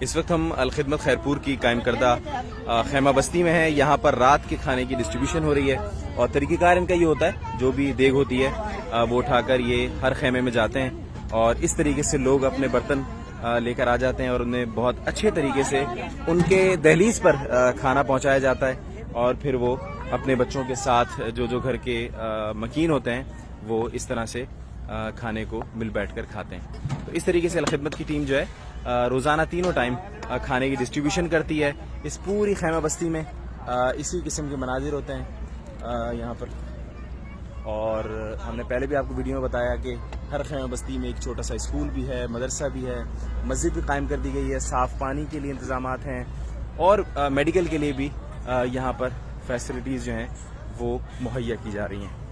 इस वक्त हम अलखिदमत खैरपुर की कायम करदा खैमा बस्ती में हैं। यहाँ पर रात के खाने की डिस्ट्रीब्यूशन हो रही है और तरीक़ेकार इनका ये होता है, जो भी देग होती है वो उठाकर ये हर खेमे में जाते हैं और इस तरीके से लोग अपने बर्तन लेकर आ जाते हैं और उन्हें बहुत अच्छे तरीके से उनके दहलीज पर खाना पहुँचाया जाता है और फिर वो अपने बच्चों के साथ जो घर के मकीन होते हैं वो इस तरह से खाने को मिल बैठकर खाते हैं। तो इस तरीके से अलखिदमत की टीम जो है रोज़ाना तीनों टाइम खाने की डिस्ट्रीब्यूशन करती है। इस पूरी खैमा बस्ती में इसी किस्म के मनाजिर होते हैं यहाँ पर। और हमने पहले भी आपको वीडियो में बताया कि हर खैमा बस्ती में एक छोटा सा स्कूल भी है, मदरसा भी है, मस्जिद भी कायम कर दी गई है, साफ़ पानी के लिए इंतज़ामात हैं और मेडिकल के लिए भी यहाँ पर फैसिलिटीज़ जो हैं वो मुहैया की जा रही हैं।